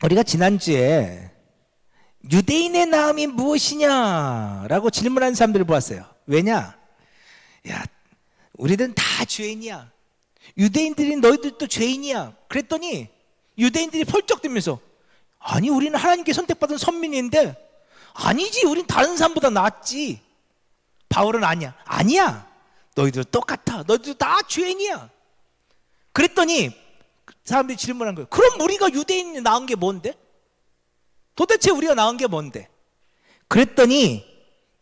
우리가 지난주에 유대인의 나음이 무엇이냐라고 질문하는 사람들을 보았어요. 왜냐? 야, 우리들은 다 죄인이야. 유대인들이 너희들도 죄인이야. 그랬더니 유대인들이 펄쩍 뛰면서, 아니 우리는 하나님께 선택받은 선민인데, 아니지 우린 다른 사람보다 낫지. 바울은 아니야. 너희들 똑같아. 너희들 다 죄인이야. 그랬더니 사람들이 질문한 거예요. 그럼 우리가 유대인이 나은 게 뭔데? 도대체 우리가 나은 게 뭔데? 그랬더니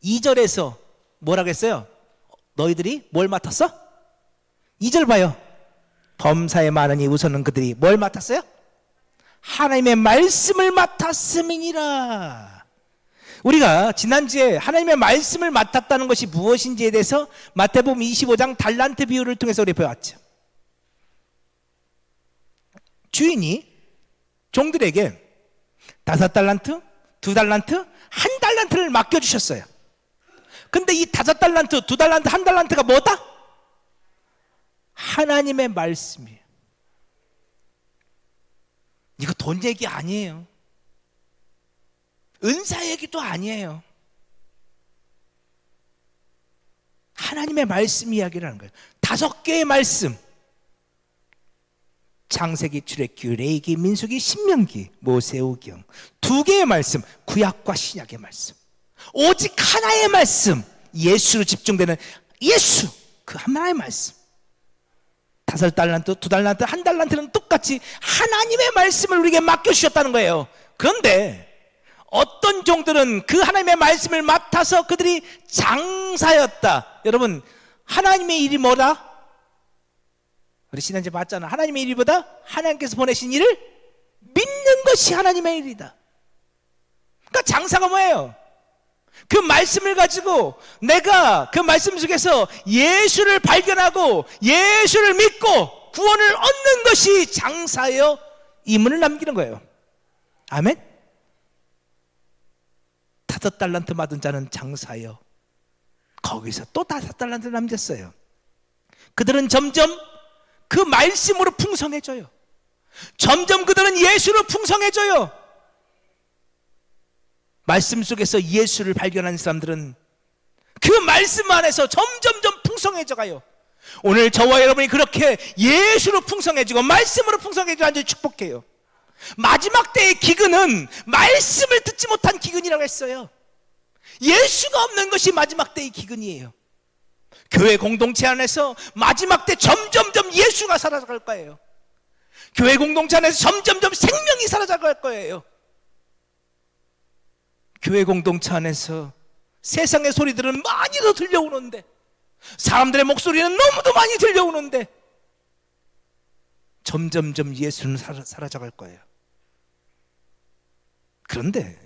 2절에서 뭐라고 했어요? 너희들이 뭘 맡았어? 2절 봐요. 범사에 많으니 우선은 그들이 뭘 맡았어요? 하나님의 말씀을 맡았음이니라. 우리가 지난주에 하나님의 말씀을 맡았다는 것이 무엇인지에 대해서 마태복음 25장 달란트 비유를 통해서 우리 배웠죠. 주인이 종들에게 5달란트, 2달란트, 1달란트를 맡겨주셨어요. 근데 이 5달란트, 2달란트, 1달란트가 뭐다? 하나님의 말씀이에요. 이거 돈 얘기 아니에요. 은사 얘기도 아니에요. 하나님의 말씀 이야기라는 거예요. 5개의 말씀. 창세기, 출애굽기, 레위기, 민수기, 신명기, 모세오경. 2개의 말씀, 구약과 신약의 말씀. 오직 하나의 말씀, 예수로 집중되는 예수, 그 하나의 말씀. 5달란트, 2달란트, 1달란트는 똑같이 하나님의 말씀을 우리에게 맡겨주셨다는 거예요. 그런데 어떤 종들은 그 하나님의 말씀을 맡아서 그들이 장사였다. 여러분, 하나님의 일이 뭐다? 우리 지난주에 봤잖아. 하나님의 일보다 하나님께서 보내신 일을 믿는 것이 하나님의 일이다. 그러니까 장사가 뭐예요? 그 말씀을 가지고 내가 그 말씀 속에서 예수를 발견하고 예수를 믿고 구원을 얻는 것이 장사여 이문을 남기는 거예요. 아멘? 5달란트 받은 자는 장사여. 거기서 또 5달란트 남겼어요. 그들은 점점 그 말씀으로 풍성해져요. 점점 그들은 예수로 풍성해져요. 말씀 속에서 예수를 발견한 사람들은 그 말씀 안에서 점점점 풍성해져 가요. 오늘 저와 여러분이 그렇게 예수로 풍성해지고 말씀으로 풍성해져 앉아 축복해요. 마지막 때의 기근은 말씀을 듣지 못한 기근이라고 했어요. 예수가 없는 것이 마지막 때의 기근이에요. 교회 공동체 안에서 마지막 때 점점점 예수가 사라져갈 거예요. 교회 공동체 안에서 점점점 생명이 사라져갈 거예요. 교회 공동체 안에서 세상의 소리들은 많이 더 들려오는데, 사람들의 목소리는 너무도 많이 들려오는데 점점점 예수는 사라져갈 거예요. 그런데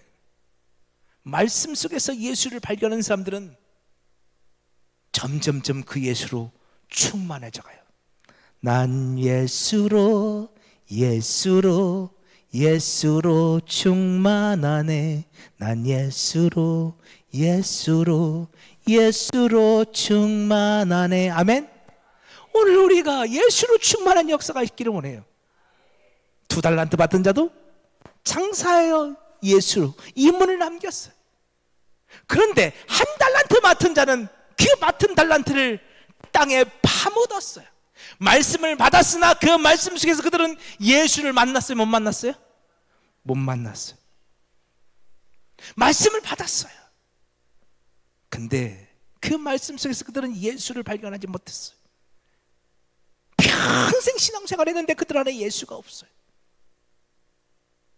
말씀 속에서 예수를 발견한 사람들은 점점점 그 예수로 충만해져 가요. 난 예수로 충만하네. 난 예수로 충만하네. 아멘. 오늘 우리가 예수로 충만한 역사가 있기를 원해요. 2달란트 받은 자도 장사하여 예수로 이문을 남겼어요. 그런데 1달란트 맡은 자는 그 맡은 달란트를 땅에 파묻었어요. 말씀을 받았으나 그 말씀 속에서 그들은 예수를 만났어요? 못 만났어요? 못 만났어요. 말씀을 받았어요. 근데 그 말씀 속에서 그들은 예수를 발견하지 못했어요. 평생 신앙생활 했는데 그들 안에 예수가 없어요.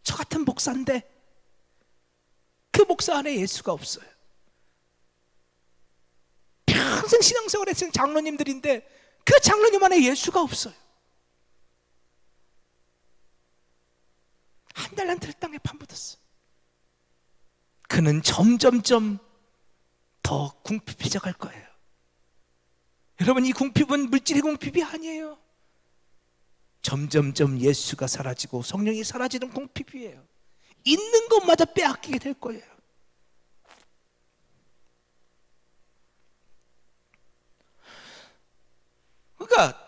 저 같은 목사인데 그 목사 안에 예수가 없어요. 평생 신앙생활 했을 장로님들인데 그 장로님 안에 예수가 없어요. 1달란트를 땅에 파묻었어. 그는 점점점 더 궁핍해져 갈 거예요. 여러분, 이 궁핍은 물질의 궁핍이 아니에요. 점점점 예수가 사라지고 성령이 사라지는 궁핍이에요. 있는 것마저 빼앗기게 될 거예요. 그러니까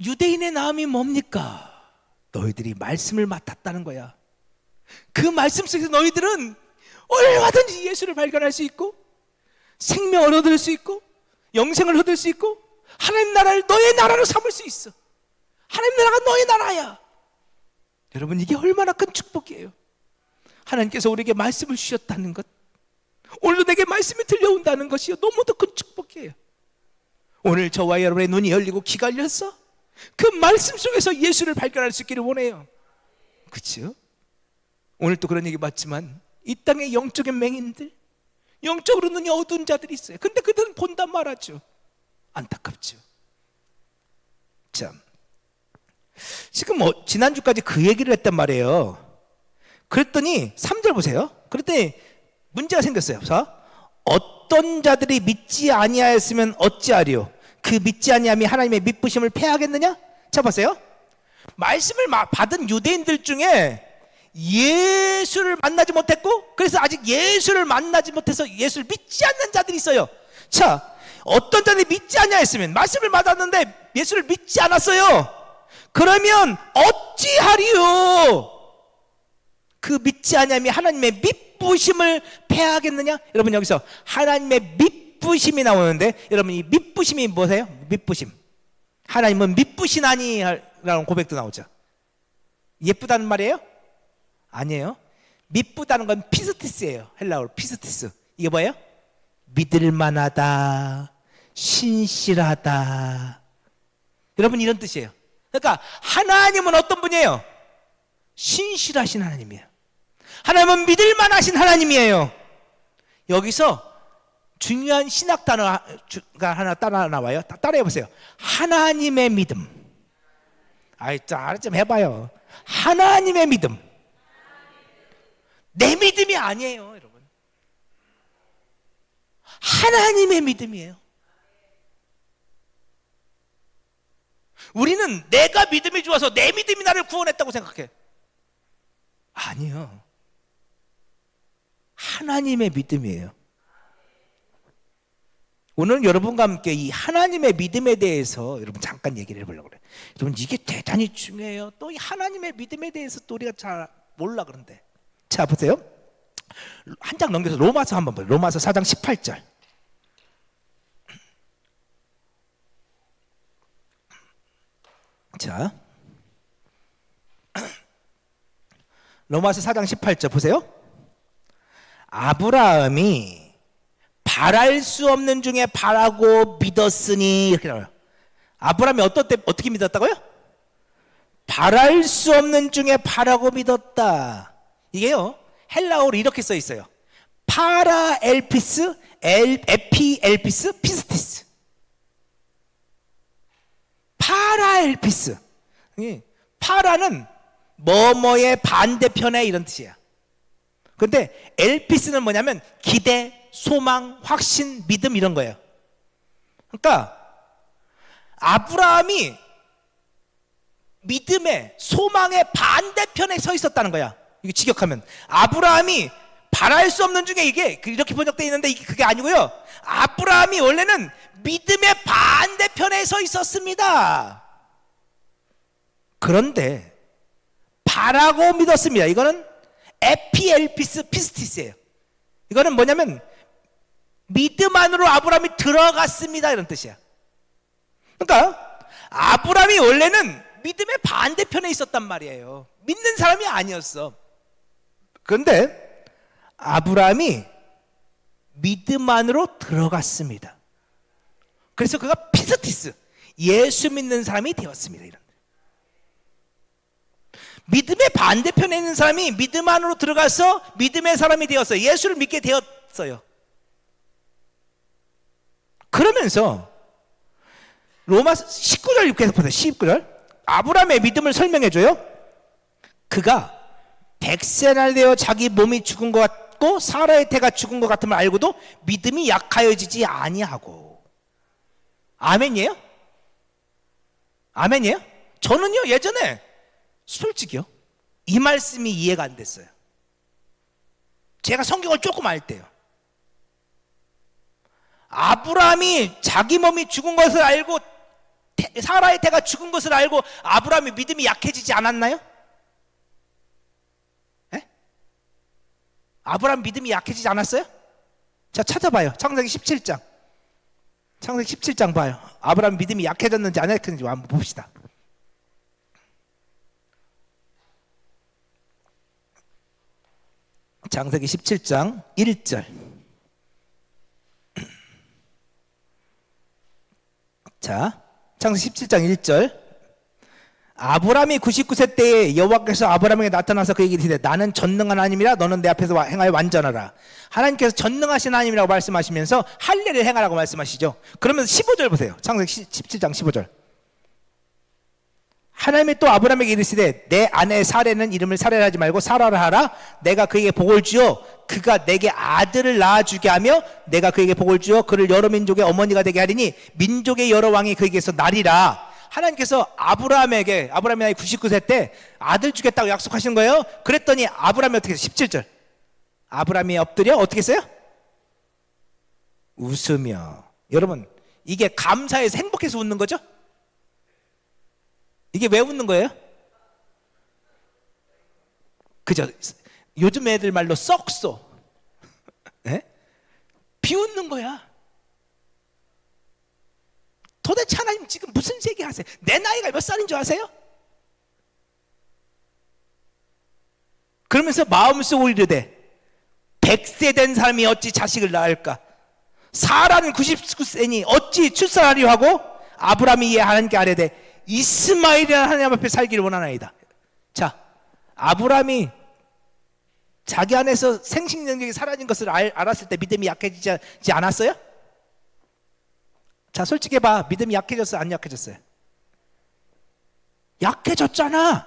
유대인의 나음이 뭡니까? 너희들이 말씀을 맡았다는 거야. 그 말씀 속에서 너희들은 얼마든지 예수를 발견할 수 있고 생명을 얻을 수 있고 영생을 얻을 수 있고 하나님 나라를 너의 나라로 삼을 수 있어. 하나님 나라가 너의 나라야. 여러분, 이게 얼마나 큰 축복이에요. 하나님께서 우리에게 말씀을 주셨다는 것, 오늘도 내게 말씀이 들려온다는 것이 너무도 큰 축복이에요. 오늘 저와 여러분의 눈이 열리고 귀가 열려서 그 말씀 속에서 예수를 발견할 수 있기를 원해요. 그렇죠? 오늘 또 그런 얘기 봤지만 이 땅의 영적인 맹인들, 영적으로 눈이 어두운 자들이 있어요. 근데 그들은 본단 말하죠. 안타깝죠. 자, 지금 지난주까지 그 얘기를 했단 말이에요. 그랬더니 3절 보세요. 그랬더니 문제가 생겼어요. 자, 어떤 자들이 믿지 아니하였으면 어찌하리요? 그 믿지 아니함이 하나님의 믿부심을 패하겠느냐? 자, 보세요. 말씀을 받은 유대인들 중에 예수를 만나지 못했고, 그래서 아직 예수를 만나지 못해서 예수를 믿지 않는 자들이 있어요. 자, 어떤 자들이 믿지 아니하였으면, 말씀을 받았는데 예수를 믿지 않았어요. 그러면 어찌하리요? 그 믿지 아니함이 하나님의 믿부심을 패하겠느냐? 여러분, 여기서 하나님의 믿부심이 나오는데, 여러분, 이 믿부심이 뭐세요? 믿부심. 하나님은 믿부시나니 라는 고백도 나오죠. 예쁘다는 말이에요? 아니에요. 믿부다는 건 피스티스예요. 헬라어로 피스티스. 이게 뭐예요? 믿을 만하다, 신실하다. 여러분, 이런 뜻이에요. 그러니까 하나님은 어떤 분이에요? 신실하신 하나님이에요. 하나님은 믿을 만하신 하나님이에요. 여기서 중요한 신학 단어가 하나 따라 나와요. 따라해 보세요. 하나님의 믿음. 좀 해봐요. 하나님의 믿음. 내 믿음이 아니에요, 여러분. 하나님의 믿음이에요. 우리는 내가 믿음이 좋아서 내 믿음이 나를 구원했다고 생각해. 아니요. 하나님의 믿음이에요. 오늘 여러분과 함께 이 하나님의 믿음에 대해서 여러분 잠깐 얘기를 해보려고 그래요. 여러분, 이게 대단히 중요해요. 또 이 하나님의 믿음에 대해서 또 우리가 잘 몰라 그런데. 자, 보세요. 한 장 넘겨서 로마서 한번 보세요. 로마서 4장 18절. 자, 로마서 4장 18절 보세요. 아브라함이 바랄 수 없는 중에 바라고 믿었으니, 이렇게 나와요. 아브라함이 어떻게 믿었다고요? 바랄 수 없는 중에 바라고 믿었다. 이게요, 헬라어로 이렇게 써 있어요. 파라 엘피스, 에피 엘피스, 피스티스. 파라 엘피스. 파라는 뭐뭐의 반대편에 이런 뜻이야. 그런데 엘피스는 뭐냐면 기대, 소망, 확신, 믿음 이런 거예요. 그러니까 아브라함이 믿음의, 소망의 반대편에 서 있었다는 거야. 이게 직역하면 아브라함이 바랄 수 없는 중에, 이게 이렇게 번역되어 있는데 이게 그게 아니고요. 아브라함이 원래는 믿음의 반대편에 서 있었습니다. 그런데 바라고 믿었습니다. 이거는 에피엘피스 피스티스예요. 이거는 뭐냐면 믿음 안으로 아브라함이 들어갔습니다, 이런 뜻이야. 그러니까 아브라함이 원래는 믿음의 반대편에 있었단 말이에요. 믿는 사람이 아니었어. 그런데 아브라함이 믿음 안으로 들어갔습니다. 그래서 그가 피스티스, 예수 믿는 사람이 되었습니다. 이런. 믿음의 반대편에 있는 사람이 믿음 안으로 들어가서 믿음의 사람이 되었어요. 예수를 믿게 되었어요. 그러면서 로마서 19절 계속 보세요. 19절. 아브라함의 믿음을 설명해줘요. 그가 100세나 되어 자기 몸이 죽은 것 같고 사라의 태가 죽은 것 같음을 알고도 믿음이 약하여지지 아니하고. 아멘이에요? 아멘이에요? 저는요, 예전에 솔직히요, 이 말씀이 이해가 안 됐어요. 제가 성경을 조금 알 때요. 아브라함이 자기 몸이 죽은 것을 알고 사라의 태가 죽은 것을 알고 아브라함이 믿음이 약해지지 않았나요? 에? 아브라함 믿음이 약해지지 않았어요? 자, 찾아봐요. 창세기 17장. 창세기 17장 봐요. 아브라함 믿음이 약해졌는지 안 약해졌는지 한번 봅시다. 창세기 17장 1절. 자, 창세기 17장 1절. 아브라함이 99세 때에 여호와께서 아브라함에게 나타나서 그에게 이르시되 나는 전능한 하나님이라 너는 내 앞에서 행하여 완전하라. 하나님께서 전능하신 하나님이라고 말씀하시면서 할례를 행하라고 말씀하시죠. 그러면서 15절 보세요. 창세기 17장 15절. 하나님이 또 아브라함에게 이르시되 내 아내 사레는 이름을 사레라 하지 말고 사라라 하라. 내가 그에게 복을 주어 그가 내게 아들을 낳아주게 하며 내가 그에게 복을 주어 그를 여러 민족의 어머니가 되게 하리니 민족의 여러 왕이 그에게서 나리라. 하나님께서 아브라함이 나이 99세 때 아들 주겠다고 약속하신 거예요. 그랬더니 아브라함이 어떻게 했어요? 17절. 아브라함이 엎드려 어떻게 했어요? 웃으며. 여러분, 이게 감사해서 행복해서 웃는 거죠? 이게 왜 웃는 거예요? 그죠? 요즘 애들 말로 썩소. 네? 비웃는 거야. 도대체 하나님 지금 무슨 얘기 하세요? 내 나이가 몇 살인 줄 아세요? 그러면서 마음속으로 이르되 100세 된 사람이 어찌 자식을 낳을까? 사라는 99세니 어찌 출산하려 하고 아브라함이 이에 하나님께 아뢰되 이스마엘이라는 하나님 앞에 살기를 원하나이다. 자, 아브라함이 자기 안에서 생식 능력이 사라진 것을 알았을 때 믿음이 약해지지 않았어요? 자, 솔직히 해봐. 믿음이 약해졌어요? 안 약해졌어요? 약해졌잖아.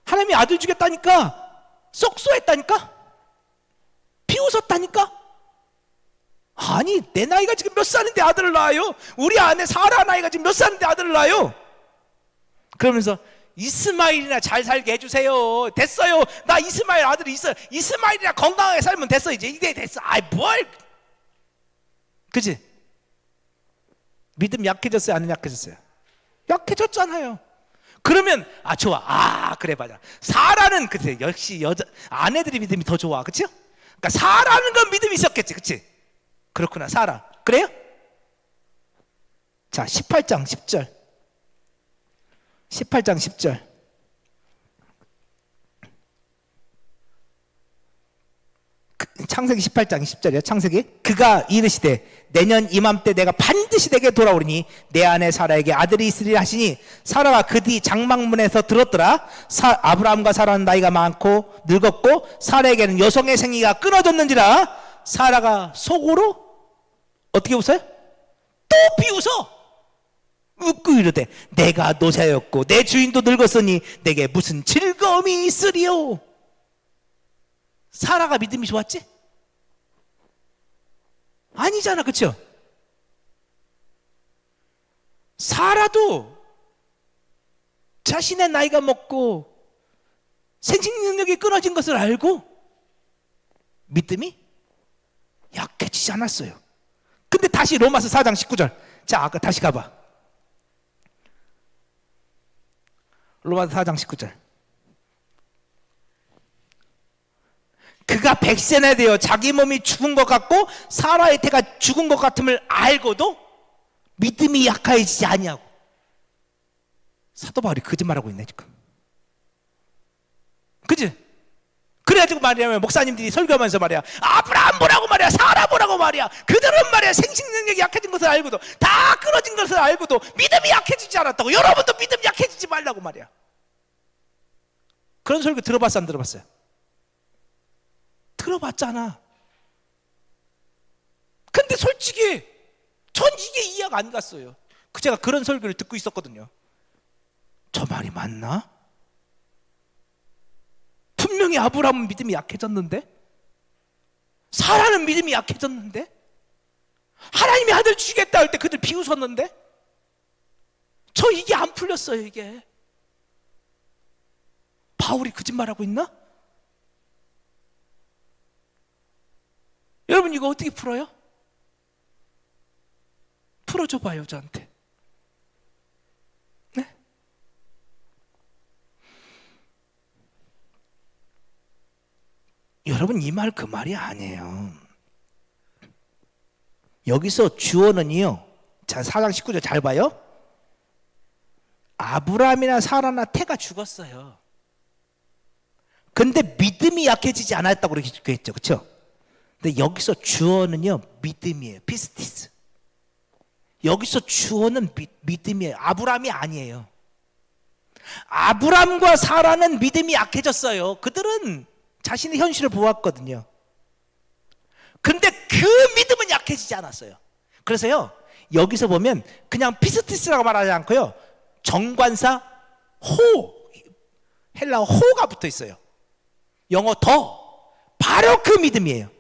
하나님이 아들 주겠다니까 썩소했다니까? 비웃었다니까? 아니, 내 나이가 지금 몇 살인데 아들을 낳아요? 우리 아내 사라 나이가 지금 몇 살인데 아들을 낳아요? 그러면서 이스마엘이나 잘 살게 해주세요. 됐어요. 나 이스마엘 아들이 있어요. 이스마엘이나 건강하게 살면 됐어. 이제 이게 됐어. 아이 뭘? 그치? 믿음 약해졌어요? 안 약해졌어요? 약해졌잖아요. 그러면 좋아. 그래 맞아. 사라는 그치 역시 여자 아내들이 믿음이 더 좋아. 그치? 그러니까 사라는 건 믿음이 있었겠지. 그치? 그렇구나. 사라. 그래요? 자, 18장 10절. 18장 10절. 창세기 18장 10절이요. 창세기. 그가 이르시되 내년 이맘때 내가 반드시 내게 돌아오리니 내 아내 사라에게 아들이 있으리라 하시니 사라가 그 뒤 장막문에서 들었더라. 아브라함과 사라는 나이가 많고 늙었고 사라에게는 여성의 생기가 끊어졌는지라. 사라가 속으로 어떻게 웃어요? 또 비웃어. 웃고 이르되 내가 노사였고 내 주인도 늙었으니 내게 무슨 즐거움이 있으리요. 사라가 믿음이 좋았지? 아니잖아. 그쵸? 사라도 자신의 나이가 먹고 생식 능력이 끊어진 것을 알고 믿음이 약해지지 않았어요. 근데 다시 로마서 4장 19절. 자, 아까 다시 가봐. 로마서 4장 19절. 그가 100세나 되어 자기 몸이 죽은 것 같고 사라의 태가 죽은 것 같음을 알고도 믿음이 약해지지 아니하고. 사도 바울이 거짓말하고 있네 지금. 그치? 그래가지고 말이야 목사님들이 설교하면서 말이야 아브라함 보라고 말이야 사라 보라고 말이야 그들은 말이야 생식 능력이 약해진 것을 알고도 다 끊어진 것을 알고도 믿음이 약해지지 않았다고. 여러분도 믿음 약해지지 말라고 말이야. 그런 설교 들어봤어 안 들어봤어요? 들어봤잖아. 근데 솔직히 전 이게 이해가 안 갔어요. 제가 그런 설교를 듣고 있었거든요. 저 말이 맞나? 분명히 아브라함은 믿음이 약해졌는데 사라는 믿음이 약해졌는데 하나님이 아들 주시겠다 할 때 그들 비웃었는데 저 이게 안 풀렸어요. 이게 바울이 거짓말하고 있나? 여러분 이거 어떻게 풀어요? 풀어줘 봐요 저한테. 네? 여러분 이 말 그 말이 아니에요. 여기서 주어는요, 자 4장 19절 잘 봐요. 아브라함이나 사라나 태가 죽었어요. 근데 믿음이 약해지지 않았다고 그렇게 했죠, 그렇죠? 근데 여기서 주어는요 믿음이에요. 피스티스. 여기서 주어는 믿음이에요. 아브라함이 아니에요. 아브라함과 사라는 믿음이 약해졌어요. 그들은 자신의 현실을 보았거든요. 근데 그 믿음은 약해지지 않았어요. 그래서요 여기서 보면 그냥 피스티스라고 말하지 않고요, 정관사 호, 헬라어 호가 붙어 있어요. 영어 더. 바로 그 믿음이에요.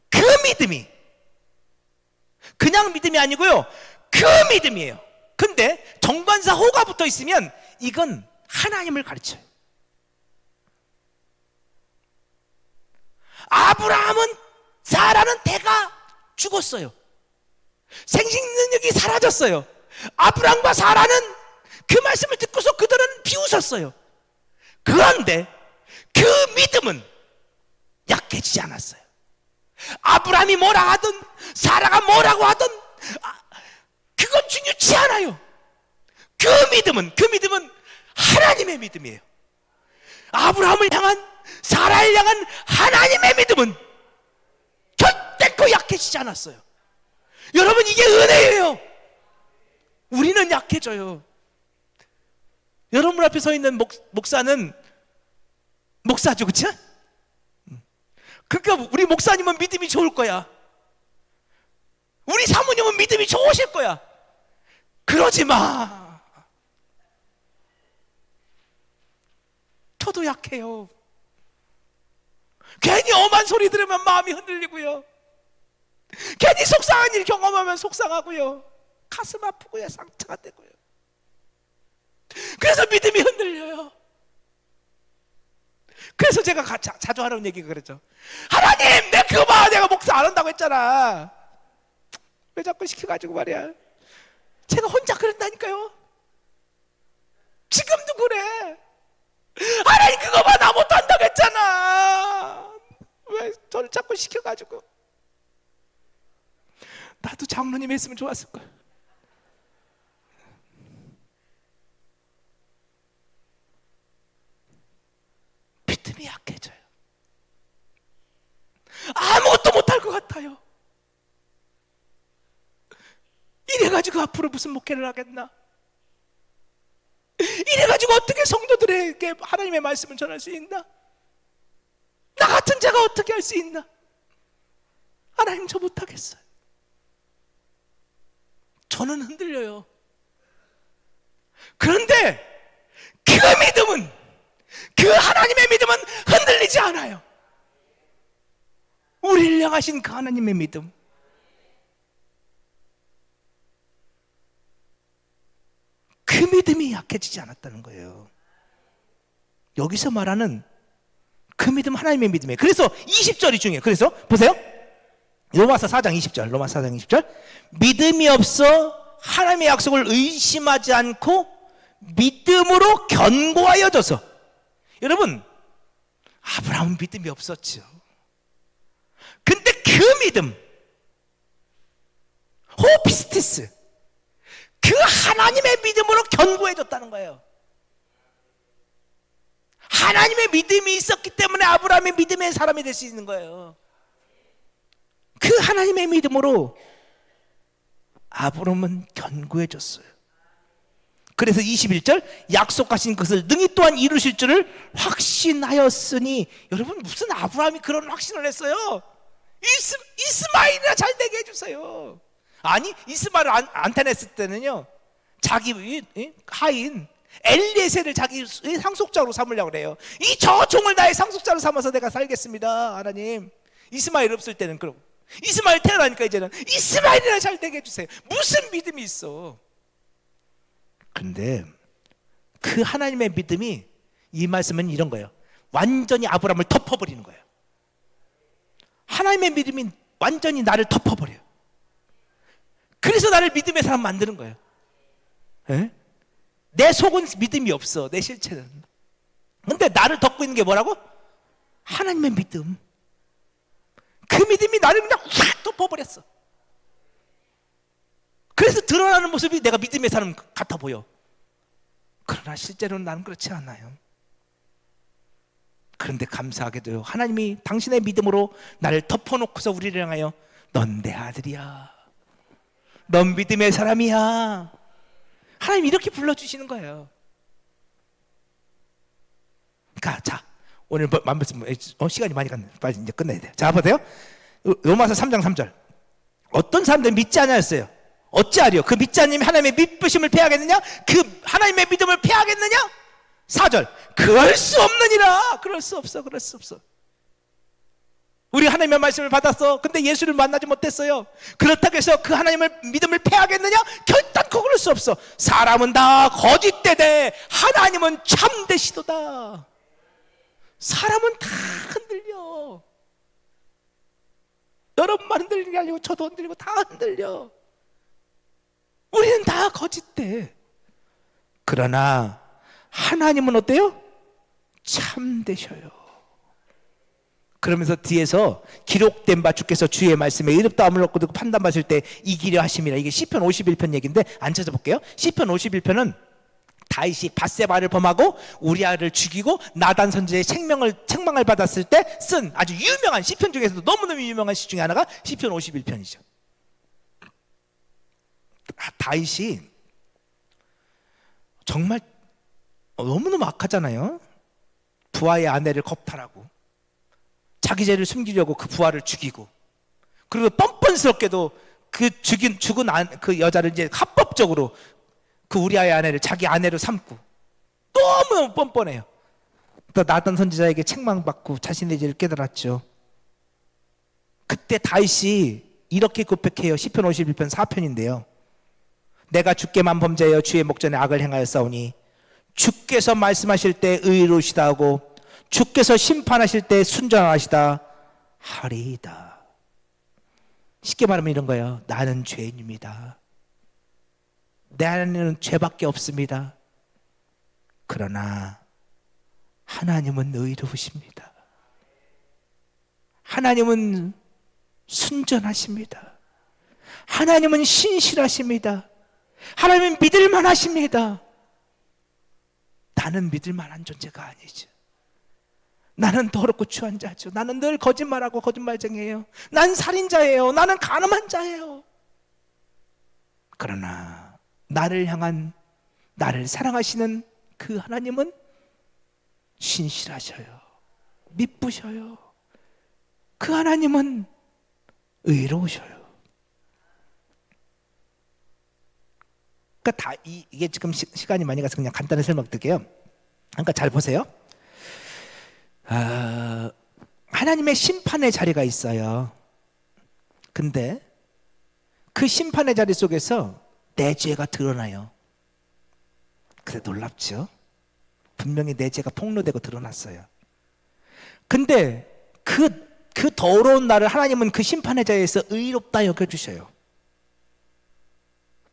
그 믿음이 그냥 믿음이 아니고요, 그 믿음이에요. 근데 정관사 호가 붙어 있으면 이건 하나님을 가르쳐요. 아브라함은, 사라는 태가 죽었어요. 생식 능력이 사라졌어요. 아브라함과 사라는 그 말씀을 듣고서 그들은 비웃었어요. 그런데 그 믿음은 약해지지 않았어요. 아브라함이 뭐라 하든 사라가 뭐라고 하든 그건 중요치 않아요. 그 믿음은 하나님의 믿음이에요. 아브라함을 향한, 사라를 향한 하나님의 믿음은 결코 약해지지 않았어요. 여러분 이게 은혜예요. 우리는 약해져요. 여러분 앞에 서 있는 목사는 목사죠, 그치? 그러니까 우리 목사님은 믿음이 좋을 거야. 우리 사모님은 믿음이 좋으실 거야. 그러지 마. 저도 약해요. 괜히 엄한 소리 들으면 마음이 흔들리고요, 괜히 속상한 일 경험하면 속상하고요, 가슴 아프고요, 상처가 되고요. 그래서 믿음이 흔들려요. 그래서 제가 자주 하는 얘기가 그랬죠. 하나님, 그거 봐, 내가 목사 안 한다고 했잖아. 왜 자꾸 시켜가지고 말이야. 제가 혼자 그런다니까요. 지금도 그래. 하나님, 그거 봐, 나 못한다고 했잖아. 왜 저를 자꾸 시켜가지고. 나도 장로님 했으면 좋았을 거야. 믿음이 약해져요. 아무것도 못할 것 같아요. 이래가지고 앞으로 무슨 목회를 하겠나? 이래가지고 어떻게 성도들에게 하나님의 말씀을 전할 수 있나? 나 같은 자가 어떻게 할 수 있나? 하나님, 저 못하겠어요. 저는 흔들려요. 그런데 그 믿음은, 그 하나님의 믿음은 흔들리지 않아요. 우리를 향하신 그 하나님의 믿음, 그 믿음이 약해지지 않았다는 거예요. 여기서 말하는 그 믿음, 하나님의 믿음이에요. 그래서 20절이 중요해요. 그래서 보세요, 로마서 4장 20절, 로마서 4장 20절. 믿음이 없어 하나님의 약속을 의심하지 않고 믿음으로 견고하여져서. 여러분, 아브라함은 믿음이 없었죠. 근데 그 믿음, 호피스티스, 그 하나님의 믿음으로 견고해졌다는 거예요. 하나님의 믿음이 있었기 때문에 아브라함의 믿음의 사람이 될 수 있는 거예요. 그 하나님의 믿음으로 아브라함은 견고해졌어요. 그래서 21절, 약속하신 것을 능히 또한 이루실 줄을 확신하였으니. 여러분, 무슨 아브라함이 그런 확신을 했어요? 이스마엘이나 잘 되게 해주세요. 아니, 이스마엘을 안 태어났을 때는요, 자기 하인 엘리에셀을 자기 상속자로 삼으려고 그래요. 이 저 종을 나의 상속자로 삼아서 내가 살겠습니다, 하나님. 이스마엘 없을 때는 그러고, 이스마엘 태어나니까 이제는 이스마엘이나 잘 되게 해주세요. 무슨 믿음이 있어? 근데 그 하나님의 믿음이, 이 말씀은 이런 거예요. 완전히 아브라함을 덮어버리는 거예요. 하나님의 믿음이 완전히 나를 덮어버려요. 그래서 나를 믿음의 사람 만드는 거예요. 에? 내 속은 믿음이 없어, 내 실체는. 근데 나를 덮고 있는 게 뭐라고? 하나님의 믿음. 그 믿음이 나를 그냥 확 덮어버렸어. 그래서 드러나는 모습이 내가 믿음의 사람 같아 보여. 그러나 실제로는 나는 그렇지 않아요. 그런데 감사하게도요, 하나님이 당신의 믿음으로 나를 덮어놓고서 우리를 향하여 넌 내 아들이야, 넌 믿음의 사람이야, 하나님이 이렇게 불러주시는 거예요. 그러니까 자, 오늘 시간이 많이 갔네. 빨리 이제 끝내야 돼요. 자, 보세요. 로마서 3장 3절. 어떤 사람들 믿지 않았어요. 어찌하리요? 그 믿지 않으면 하나님의 믿으심을 패하겠느냐? 그 하나님의 믿음을 패하겠느냐? 4절. 그럴 수 없느니라. 그럴 수 없어. 그럴 수 없어. 우리 하나님의 말씀을 받았어. 근데 예수를 만나지 못했어요. 그렇다고 해서 그 하나님의 믿음을 패하겠느냐? 결단코 그럴 수 없어. 사람은 다 거짓되되 하나님은 참되시도다. 사람은 다 흔들려. 여러분만 흔들리는 게 아니고 저도 흔들리고 다 흔들려. 우리는 다 거짓돼. 그러나 하나님은 어때요? 참되셔요. 그러면서 뒤에서 기록된 바 주께서 주의 말씀에 의롭다함을 얻고 판단받으실 때 이기려 하심이라. 이게 시편 51편 얘기인데 안 찾아볼게요. 시편 51편은 다윗이 밧세바를 범하고 우리아를 죽이고 나단 선지자의 책망을 받았을 때 쓴 아주 유명한 시편 중에서도 너무너무 유명한 시 중에 하나가 시편 51편이죠. 다윗이 정말 너무너무 악하잖아요. 부하의 아내를 겁탈하고 자기 죄를 숨기려고 그 부하를 죽이고, 그리고 뻔뻔스럽게도 그 죽은 그 여자를 이제 합법적으로 그 우리아의 아내를 자기 아내로 삼고 너무 뻔뻔해요. 또 나단 선지자에게 책망받고 자신의 죄를 깨달았죠. 그때 다윗이 이렇게 고백해요. 시편 51편 4편인데요. 내가 주께만 범죄하여 주의 목전에 악을 행하였사오니 주께서 말씀하실 때 의로우시다 하고 주께서 심판하실 때 순전하시다 하리이다. 쉽게 말하면 이런 거예요. 나는 죄인입니다. 내 안에는 죄밖에 없습니다. 그러나 하나님은 의로우십니다. 하나님은 순전하십니다. 하나님은 신실하십니다. 하나님은 믿을만 하십니다. 나는 믿을만한 존재가 아니죠. 나는 더럽고 추한 자죠. 나는 늘 거짓말하고 거짓말쟁이에요. 난 살인자예요. 나는 간음한 자예요. 그러나 나를 향한, 나를 사랑하시는 그 하나님은 신실하셔요. 미쁘셔요. 그 하나님은 의로우셔요. 그러니까 이게 지금 시간이 많이 가서 그냥 간단히 설명드릴게요. 그러니까 잘 보세요. 하나님의 심판의 자리가 있어요. 근데 그 심판의 자리 속에서 내 죄가 드러나요. 그래, 놀랍죠? 분명히 내 죄가 폭로되고 드러났어요. 근데 그 더러운 나를 하나님은 그 심판의 자리에서 의롭다 여겨주셔요.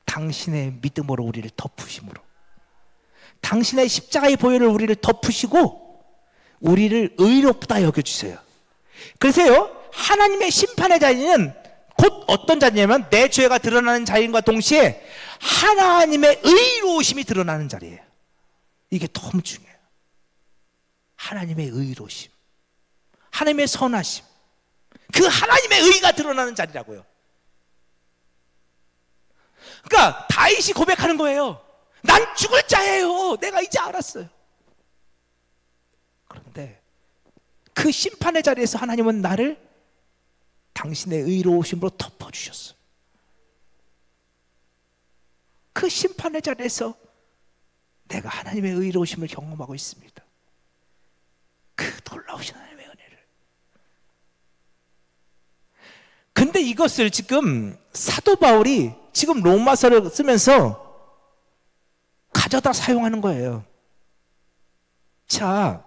당신의 믿음으로 우리를 덮으심으로, 당신의 십자가의 보혈을 우리를 덮으시고 우리를 의롭다 여겨주세요. 그래서요, 하나님의 심판의 자리는 곧 어떤 자리냐면 내 죄가 드러나는 자리인과 동시에 하나님의 의로우심이 드러나는 자리예요. 이게 너무 중요해요. 하나님의 의로우심, 하나님의 선하심, 그 하나님의 의가 드러나는 자리라고요. 그러니까 다윗이 고백하는 거예요. 난 죽을 자예요. 내가 이제 알았어요. 그런데 그 심판의 자리에서 하나님은 나를 당신의 의로우심으로 덮어주셨어요. 그 심판의 자리에서 내가 하나님의 의로우심을 경험하고 있습니다. 그 놀라우신 하나님의 은혜를. 근데 이것을 지금 사도 바울이 지금 로마서를 쓰면서 가져다 사용하는 거예요. 자,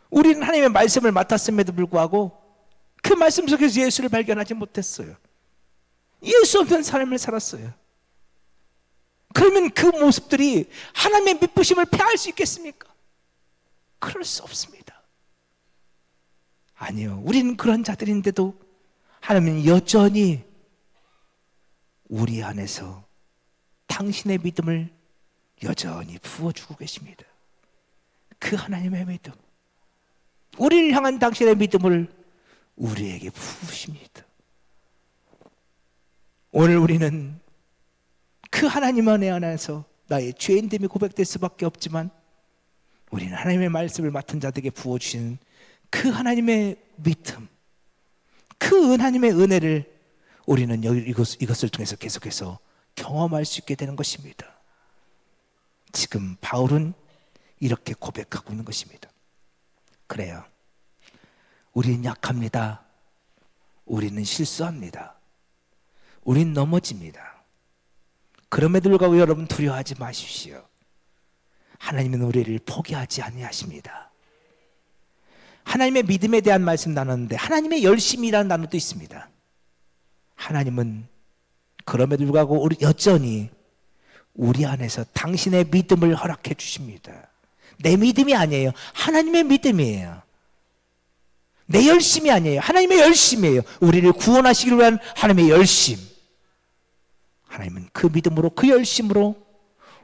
우리는 하나님의 말씀을 맡았음에도 불구하고 그 말씀 속에서 예수를 발견하지 못했어요. 예수 없는 삶을 살았어요. 그러면 그 모습들이 하나님의 미쁘심을 패할 수 있겠습니까? 그럴 수 없습니다. 아니요. 우리는 그런 자들인데도 하나님은 여전히 우리 안에서 당신의 믿음을 여전히 부어주고 계십니다. 그 하나님의 믿음, 우리를 향한 당신의 믿음을 우리에게 부으십니다. 오늘 우리는 그 하나님 안에서 나의 죄인됨이 고백될 수밖에 없지만 우리는 하나님의 말씀을 맡은 자들에게 부어주시는 그 하나님의 믿음, 그 하나님의 은혜를 우리는 이것을 통해서 계속해서 경험할 수 있게 되는 것입니다. 지금 바울은 이렇게 고백하고 있는 것입니다. 그래요. 우리는 약합니다. 우리는 실수합니다. 우리는 넘어집니다. 그럼에도 불구하고 여러분 두려워하지 마십시오. 하나님은 우리를 포기하지 아니하십니다. 하나님의 믿음에 대한 말씀 나눴는데 하나님의 열심이라는 단어도 있습니다. 하나님은 그럼에도 불구하고 여전히 우리 안에서 당신의 믿음을 허락해 주십니다. 내 믿음이 아니에요. 하나님의 믿음이에요. 내 열심이 아니에요. 하나님의 열심이에요. 우리를 구원하시기를 위한 하나님의 열심. 하나님은 그 믿음으로, 그 열심으로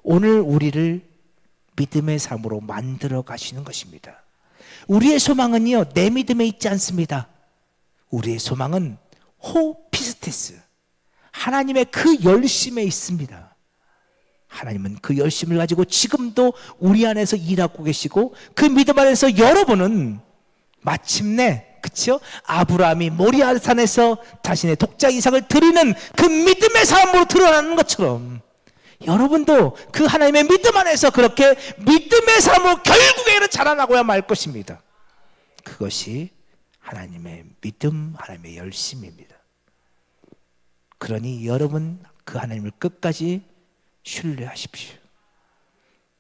오늘 우리를 믿음의 삶으로 만들어 가시는 것입니다. 우리의 소망은요, 내 믿음에 있지 않습니다. 우리의 소망은 호피스테스, 하나님의 그 열심에 있습니다. 하나님은 그 열심을 가지고 지금도 우리 안에서 일하고 계시고 그 믿음 안에서 여러분은 마침내, 그쵸? 아브라함이 모리아 산에서 자신의 독자 이삭을 드리는 그 믿음의 삶으로 드러나는 것처럼 여러분도 그 하나님의 믿음 안에서 그렇게 믿음의 삶으로 결국에는 자라나고야 말 것입니다. 그것이 하나님의 믿음, 하나님의 열심입니다. 그러니 여러분 그 하나님을 끝까지 신뢰하십시오.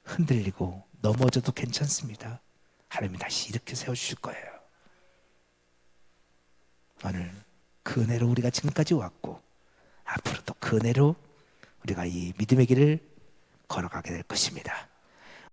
흔들리고 넘어져도 괜찮습니다. 하나님이 다시 일으켜 세워주실 거예요. 오늘 그 은혜로 우리가 지금까지 왔고 앞으로도 그 은혜로 우리가 이 믿음의 길을 걸어가게 될 것입니다.